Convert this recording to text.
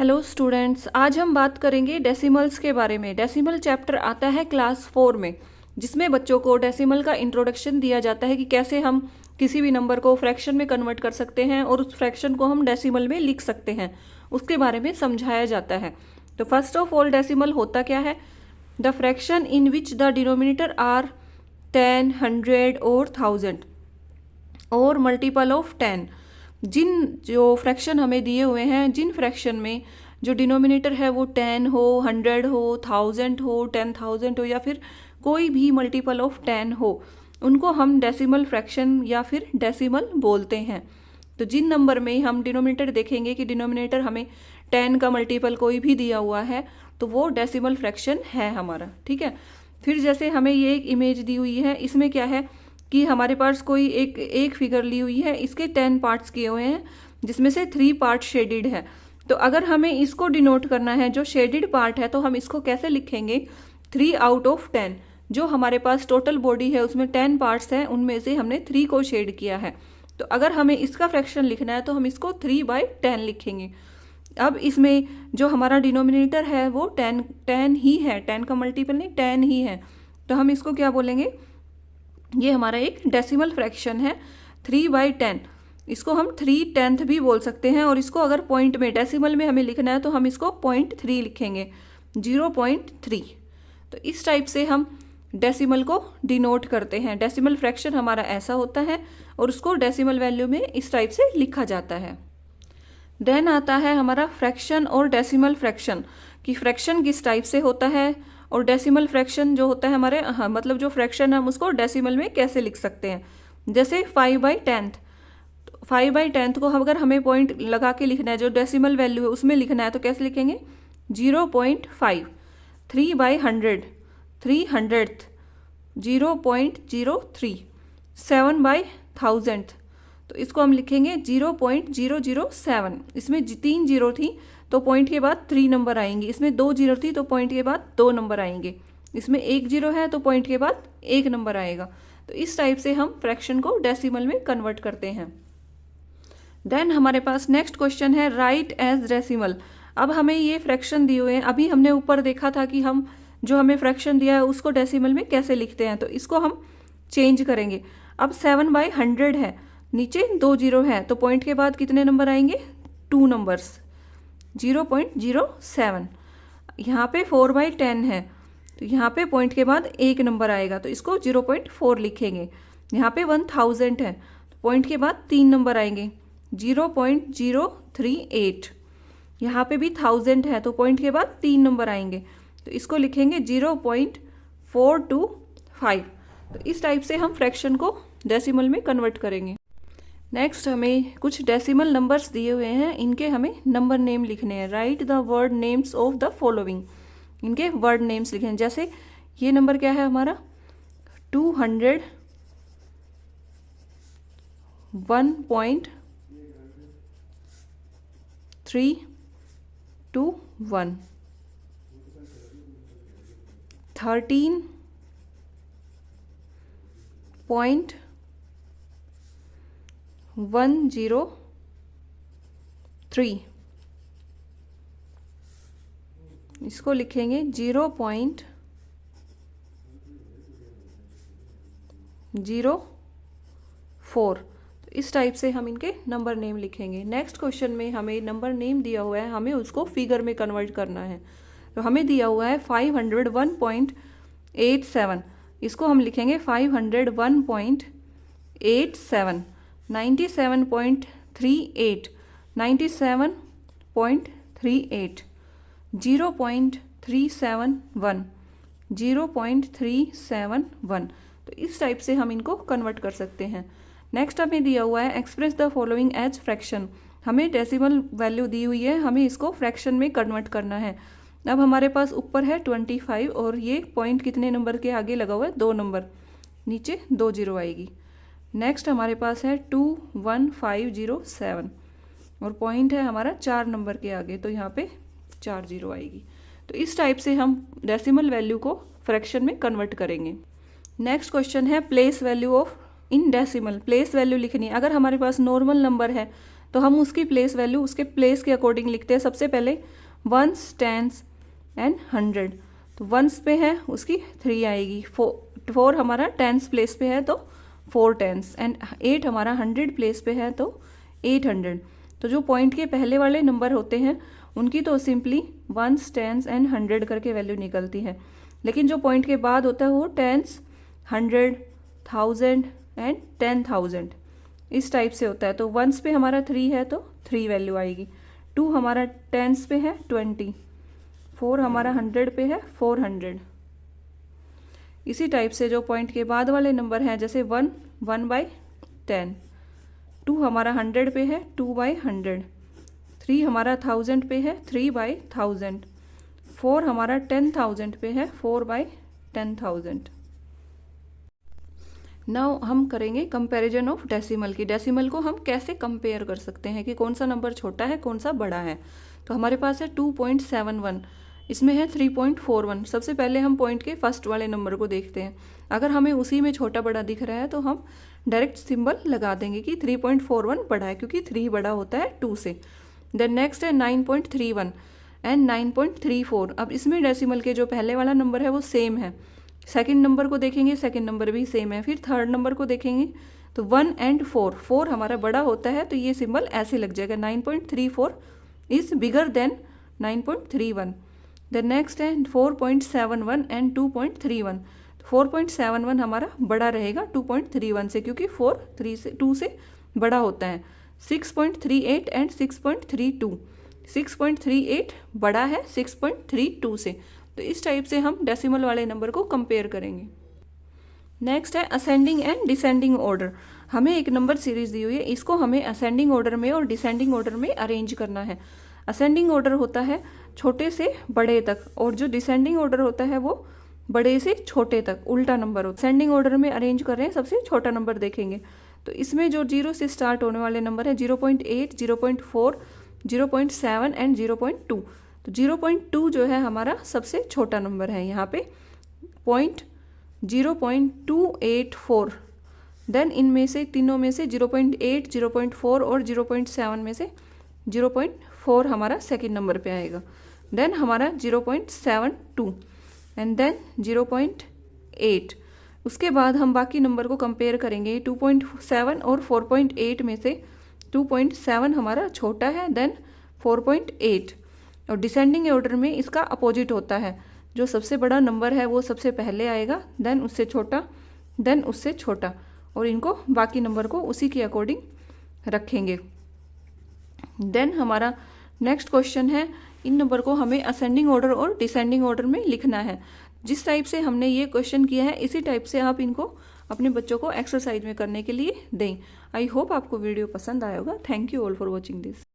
Hello students, आज हम बात करेंगे डेसिमल्स के बारे में। डेसिमल चैप्टर आता है क्लास 4 में, जिसमें बच्चों को डेसिमल का इंट्रोडक्शन दिया जाता है कि कैसे हम किसी भी नंबर को फ्रैक्शन में कन्वर्ट कर सकते हैं और उस फ्रैक्शन को हम डेसिमल में लिख सकते हैं, उसके बारे में समझाया जाता है। तो फर्स्ट ऑफ ऑल डेसिमल होता क्या है? The fraction in which the denominator are 10, 100 और 1000 और मल्टीपल ऑफ 10। जिन जो फ्रैक्शन हमें दिए हुए हैं, जिन फ्रैक्शन में जो डिनोमिनेटर है वो 10 हो, 100 हो, 1000 हो, 10,000 हो या फिर कोई भी मल्टीपल ऑफ 10 हो, उनको हम डेसिमल फ्रैक्शन या फिर डेसिमल बोलते हैं। तो जिन नंबर में हम डिनोमिनेटर देखेंगे कि डिनोमिनेटर हमें 10 का मल्टीपल कोई भी दिया हुआ है तो वो डेसिमल फ्रैक्शन है हमारा। ठीक है। फिर जैसे हमें ये एक इमेज दी हुई है, इसमें क्या है कि हमारे पास कोई एक फिगर ली हुई है, इसके 10 पार्ट्स किए हुए हैं जिसमें से 3 पार्ट शेडिड है। तो अगर हमें इसको डिनोट करना है, जो शेडिड पार्ट है, तो हम इसको कैसे लिखेंगे? 3 आउट ऑफ 10। जो हमारे पास टोटल बॉडी है उसमें 10 पार्ट्स हैं, उनमें से हमने 3 को शेड किया है। तो अगर हमें इसका फ्रैक्शन लिखना है तो हम इसको 3/10 लिखेंगे। अब इसमें जो हमारा डिनोमिनेटर है वो 10 ही है, 10 का मल्टीपल नहीं, 10 ही है। तो हम इसको क्या बोलेंगे? ये हमारा एक डेसिमल फ्रैक्शन है 3/10। इसको हम 3/10 भी बोल सकते हैं। और इसको अगर पॉइंट में, डेसिमल में हमें लिखना है तो हम इसको 0.3 लिखेंगे, 0.3। तो इस टाइप से हम डेसिमल को डिनोट करते हैं। डेसिमल फ्रैक्शन हमारा ऐसा होता है और उसको डेसिमल वैल्यू में इस टाइप से लिखा जाता है। देन आता है हमारा फ्रैक्शन और डेसिमल फ्रैक्शन, कि फ्रैक्शन किस टाइप से होता है और डेसिमल फ्रैक्शन जो होता है हमारे, मतलब जो फ्रैक्शन है हम उसको डेसिमल में कैसे लिख सकते हैं। जैसे 5/10, 5/10 को अगर हमें पॉइंट लगा के लिखना है, जो डेसिमल वैल्यू है उसमें लिखना है, तो कैसे लिखेंगे? 0.5। 3/100, 300th, 0.03। 7/1000, तो इसको हम लिखेंगे 0.007। इसमें 3 जीरो थी तो पॉइंट के बाद 3 नंबर आएंगे, इसमें 2 जीरो थी तो पॉइंट के बाद 2 नंबर आएंगे, इसमें 1 जीरो है तो पॉइंट के बाद 1 नंबर आएगा। तो इस टाइप से हम फ्रैक्शन को डेसिमल में कन्वर्ट करते हैं। देन हमारे पास नेक्स्ट क्वेश्चन है राइट एज डेसिमल। अब हमें ये फ्रैक्शन दिए हुए हैं, अभी हमने ऊपर देखा था कि हम जो हमें फ्रैक्शन दिया है उसको डेसिमल में कैसे लिखते हैं, तो इसको हम चेंज करेंगे। अब 7/100 है, नीचे 2 जीरो है तो पॉइंट के बाद कितने नंबर आएंगे? 2 नंबर्स, 0.07। यहाँ पे 4/10 है तो यहाँ पे पॉइंट के बाद 1 नंबर आएगा तो इसको 0.4 लिखेंगे। यहाँ पे 1000 है तो पॉइंट के बाद 3 नंबर आएंगे, 0.038। यहाँ पे भी 1000 है तो पॉइंट के बाद 3 नंबर आएंगे तो इसको लिखेंगे 0.425। तो इस टाइप से हम फ्रैक्शन को डेसिमल में कन्वर्ट करेंगे। नेक्स्ट हमें कुछ डेसिमल नंबर्स दिए हुए हैं, इनके हमें नंबर नेम लिखने हैं। Right the word names of the following, इनके वर्ड नेम्स लिखे हैं। जैसे ये नंबर क्या है हमारा? 200, 1.321, 13.103। इसको लिखेंगे 0.04। तो इस टाइप से हम इनके नंबर नेम लिखेंगे। नेक्स्ट क्वेश्चन में हमें नंबर नेम दिया हुआ है, हमें उसको फिगर में कन्वर्ट करना है। तो हमें दिया हुआ है 501.87, इसको हम लिखेंगे 501.87। 97.38, 97.38, 0.371, 0.371। तो इस टाइप से हम इनको कन्वर्ट कर सकते हैं। नेक्स्ट हमें दिया हुआ है express the following as fraction. हमें डेसिमल वैल्यू दी हुई है, हमें इसको फ्रैक्शन में कन्वर्ट करना है। अब हमारे पास ऊपर है 25 और ये पॉइंट कितने नंबर के आगे लगा हुआ है? 2 नंबर, नीचे 2 जीरो आएगी। नेक्स्ट हमारे पास है 21507 और पॉइंट है हमारा 4 नंबर के आगे, तो यहाँ पे 4 जीरो आएगी। तो इस टाइप से हम डेसिमल वैल्यू को फ्रैक्शन में कन्वर्ट करेंगे। नेक्स्ट क्वेश्चन है place value of in decimal. Place value लिखनी है। अगर हमारे पास नॉर्मल नंबर है तो हम उसकी प्लेस वैल्यू उसके प्लेस के अकॉर्डिंग लिखते हैं। सबसे पहले वंस, टेंस एंड 100। तो वंस पे है उसकी 3 आएगी, 4 हमारा टेंस प्लेस पे है तो 4 टेंस, एंड 8 हमारा 100 प्लेस पे है तो 800। तो जो पॉइंट के पहले वाले नंबर होते हैं उनकी तो सिंपली वंस, टेंस एंड 100 करके वैल्यू निकलती है, लेकिन जो पॉइंट के बाद होता है वो टेंस, 100, 1000 एंड 10,000 इस टाइप से होता है। तो वंस पे हमारा 3 है तो 3 वैल्यू आएगी, 2 हमारा टेंस पे है 20, 4 हमारा 100 पे है 400। इसी टाइप से जो पॉइंट के बाद वाले नंबर हैं जैसे 1/10, 2 हमारा 100 पे है 2/100, 3 हमारा 1000 पे है 3/1000, 4 हमारा 10,000 पे है 4/10,000। नाउ हम करेंगे कंपैरिजन ऑफ डेसिमल की। डेसिमल को हम कैसे कंपेयर कर सकते हैं कि कौन सा नंबर छोटा है कौन सा बड़ा है। तो हमारे पास है 2.71, इसमें है 3.41। सबसे पहले हम पॉइंट के फर्स्ट वाले नंबर को देखते हैं। अगर हमें उसी में छोटा बड़ा दिख रहा है तो हम डायरेक्ट सिंबल लगा देंगे कि 3.41 बड़ा है, क्योंकि 3 बड़ा होता है 2 से। देन नेक्स्ट है 9.31 एंड 9.34। अब इसमें डेसिमल के जो पहले वाला नंबर है वो सेम है। सेकंड नंबर को देखेंगे, सेकंड नंबर भी सेम है। फिर थर्ड नंबर को देखेंगे तो 1 एंड 4, 4 हमारा बड़ा होता है तो ये सिंबल ऐसे लग जाएगा, 9.34 is bigger than 9.31। The next है 4.71 एंड 2.31। 4.71 हमारा बड़ा रहेगा 2.31 से, क्योंकि 2 से बड़ा होता है। 6.38 एंड 6.32, 6.38 बड़ा है 6.32 से। तो इस टाइप से हम डेसिमल वाले नंबर को कंपेयर करेंगे। नेक्स्ट है असेंडिंग एंड डिसेंडिंग ऑर्डर। हमें एक नंबर सीरीज दी हुई है, इसको हमें असेंडिंग ऑर्डर में और डिसेंडिंग ऑर्डर में अरेंज करना है। असेंडिंग ऑर्डर होता है छोटे से बड़े तक, और जो डिसेंडिंग ऑर्डर होता है वो बड़े से छोटे तक, उल्टा नंबर होता है। असेंडिंग ऑर्डर में अरेंज कर रहे हैं, सबसे छोटा नंबर देखेंगे। तो इसमें जो 0 से स्टार्ट होने वाले नंबर है 0.8, 0.4, 0.7 एंड 0.2। तो 0.2 जो है हमारा सबसे छोटा नंबर है यहाँ पे, 0.284। देन इनमें से तीनों में से 0.8, 0.4 और 0.7 में से 0.4 हमारा सेकंड नंबर पे आएगा। देन हमारा 0.72 एंड देन 0.8। उसके बाद हम बाकी नंबर को कंपेयर करेंगे। 2.7 और 4.8 में से 2.7 हमारा छोटा है, देन 4.8। और डिसेंडिंग ऑर्डर में इसका अपोजिट होता है, जो सबसे बड़ा नंबर है वो सबसे पहले आएगा, देन उससे छोटा, देन उससे छोटा, और इनको बाकी नंबर को उसी के अकॉर्डिंग रखेंगे। देन हमारा नेक्स्ट क्वेश्चन है, इन नंबर को हमें असेंडिंग ऑर्डर और डिसेंडिंग ऑर्डर में लिखना है। जिस टाइप से हमने ये क्वेश्चन किया है इसी टाइप से आप इनको अपने बच्चों को एक्सरसाइज में करने के लिए दें। आई होप आपको वीडियो पसंद आया होगा। Thank you all for watching this.